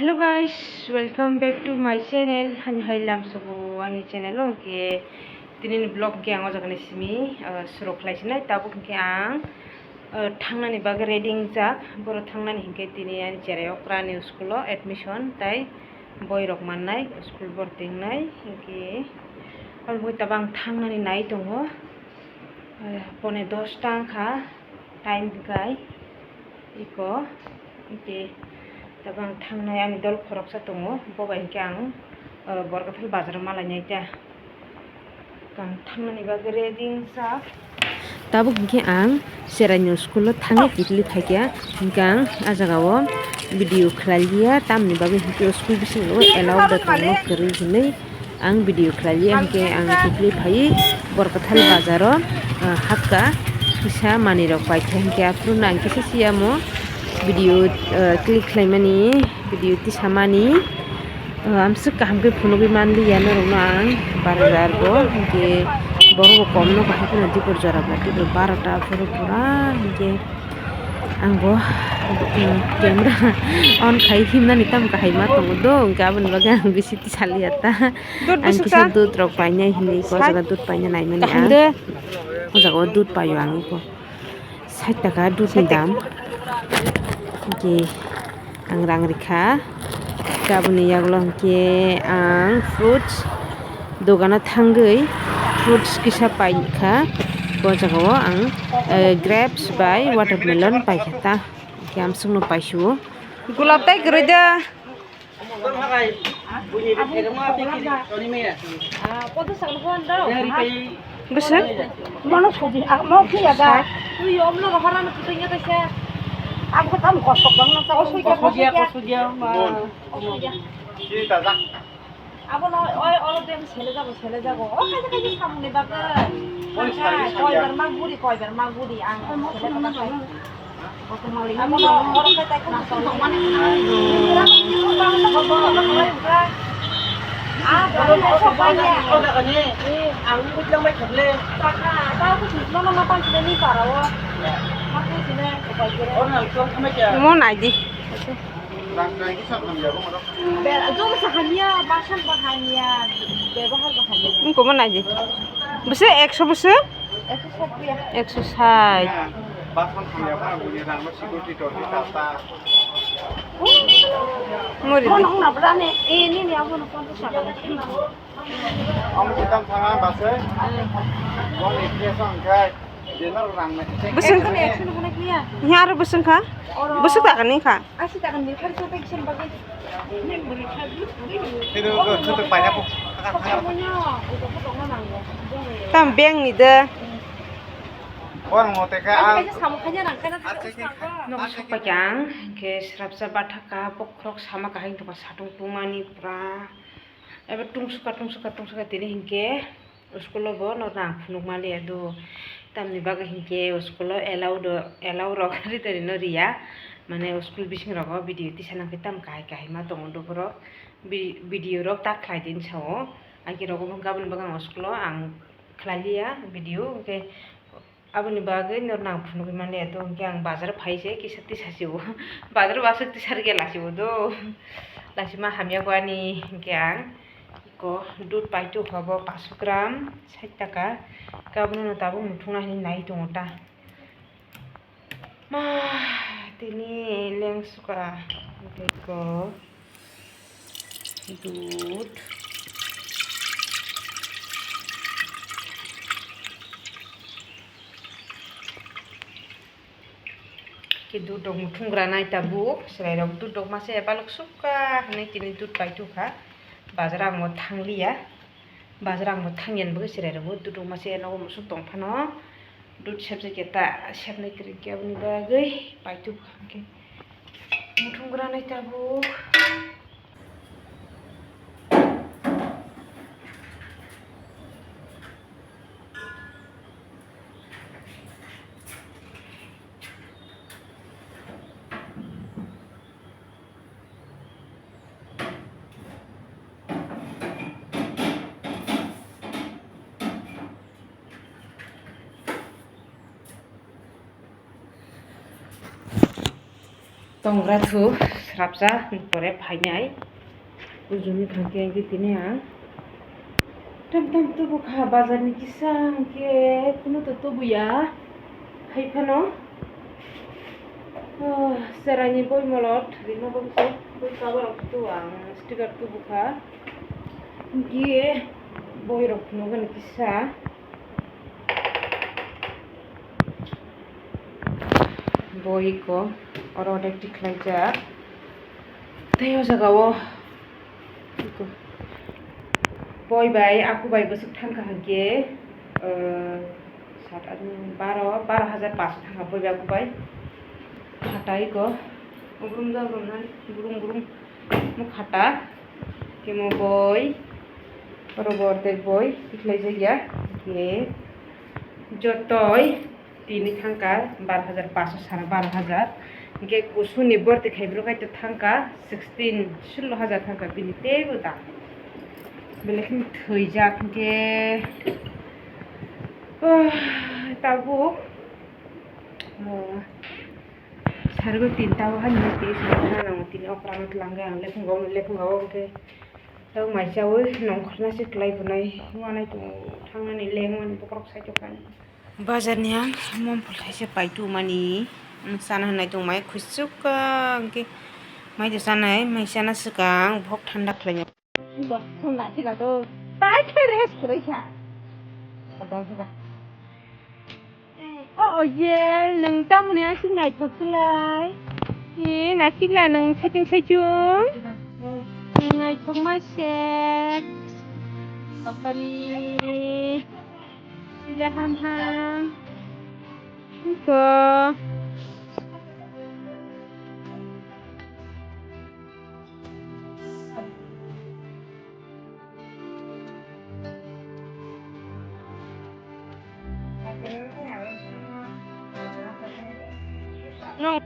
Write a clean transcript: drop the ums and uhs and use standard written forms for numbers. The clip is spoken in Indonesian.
Hello guys, welcome back to my channel. Hanhailam suku ani channel ke tinin vlog ke ang ojakan ismi surok laisnai tabuk ke ang thangnani bag reading jak boro thangnani hingke tini ani cherayok prani school admission tai boy rok mannai school boarding nai hingke alboi tabang thangnani nai tongo pone 10 ta angkha time kai iko hingke tabang thangnai ani dol khoroksa tongo bobai hingke ang borgathal bazar malainai ta kang thangnani bag reading jak tabuk hingke ang serani school o thangi tikli thaikya hingkang ajagao video khlaiya tamni bagui hingke school bisingo allow da tongo kri hinai ang video khlaiya hingke ang tikli phai borgathal bazaro hakka kisa mani rok paithya hingke apruna hingke siyamo video click khlaimani video tisamani amsuk kaham ke phunugui manli yana rokno ang 12,000 bo hingke borok komno kahai puna dipor jora ba dipor 12ta puro pura hingke angbo camera on khai himnani tam kahai ma tongo do hingke aboni bagui ang bisi tisaliata ang kisa dud rok painai hinui ko jaga dud paina naimani ang o jaga dud payo ang iko 60 taka dud ni dam hingke ang rang rikha gaboni yaglo hingke ang fruits dogano thangui fruits kisa paikha o jagao ang grapes by watermelon paikha ta hingke amsukno paisuo gulab tai goroida besar Mana sobi, mau kaya ga? Iya, om lo kaparan putunya kasih. Aku tahu kosong banget, saya kosong dia, Sini tazak. Aku lo, all of them selesai. Oh, kayak kamu nih bagus. Koi bermaguri, ang selesai. Aku lo, orang kata aku kosong mana? Baru kosong banyak. Aku bilang baik boleh. Tahu sih, lo apa sih ini parawo? Aku sini kebagian. Orang itu kami aja. mo naidi Rangkai kisah kami ya, bang. Itu bahannya, bahannya, berbahar bahannya. ko mo naidi bese 100 bese Itu satu ya. 160 Bahkan kami apa punya nama security door di tata. muri Mau nggak berani? Ini nih aku nonton tuh siapa? Om kita sama bahasa. Om ini sangkai. Jenar orang macam. bese Kan ya, sini punya dia. nyar bese kha bese tak kan kha Asih tak akan dilihat sampai kesini bagai. Ini berikan Itu banyak kok. Kamunya, itu potong mana ya? tam beng ni de Orang mau teka. Kayaknya sama kayaknya rangkaian no sapajang ke srapsa bathaka pokrok sama kahing to satung tumani pra eber tungsuka tini hingke uskulo bo no rang phunuk mali ado tamni baga hingke uskulo allow rok ritari no ria mane uskul bising rok video ti sanang tam kahai ma tongo do boro video rok tak khlai din sao aki rok gabon bagang uskulo ang khlalia video ke aboni bagai nor nang phunuk mane ado hingke ang bazar phaise kisati sasiu bazar basakti sarge lasiu do lasima hamya gwani hingke ang ko dud paitu khabo 500 gram 60 taka kabno tabo muthungna ni nai tongota ma tini leng suka ko dud ke dud dog muthungra nai tabu serai rok dud dog mase balok suka nai tini dud paitu kha bazar mo thanglia bazar mo thangyen bo serai rok dud dog mase no musuk tongphano dud sebje keta sebnai kri ke abni bagai paitu ke muthungra nai tabu tongra thu serapsa pore painai ujungnya kangke gitu nih ya tam tubuh kah bazar nih kisah ke kuno tubuh ya hai pano seranya boy molot rino bagus boy kabar tuang stiker tubuh kah gie boy rok kuno kan kisah boy ko orang ada diklaja tayo jagawo iko boy bay aku bay besok tangka hage 12,500 tangka boy bay aku bay hatai ko gurum mu khata kemo boy poroborte boy diklaja ya ke jotoy tini tangka 12,500 sara 12,000 ke kusuni borte khaibro kai tangka 16,000 tangka bini tebo da belekhin thoi ke tabu sargo tinta han ni te sana nang tin oprang tlangga ang lekhung gaw ke tau mai chawi nong khna se klai bunai wanai tu thangani lengwan pokrok sai tokan bazar nya mom pulai se paitu mani sana hanai tu mai khusuka ke mai de sanai mai sana sekang bhok thanda khlanya Ba, thona sila to. Tai kai res kre kya. Kadang sila. Oh yeah, nang tam ni asin ngai thok selai. Nasi lah nang sajung. Ngai thok masek. Kapari. Sila ham. Iko. Nong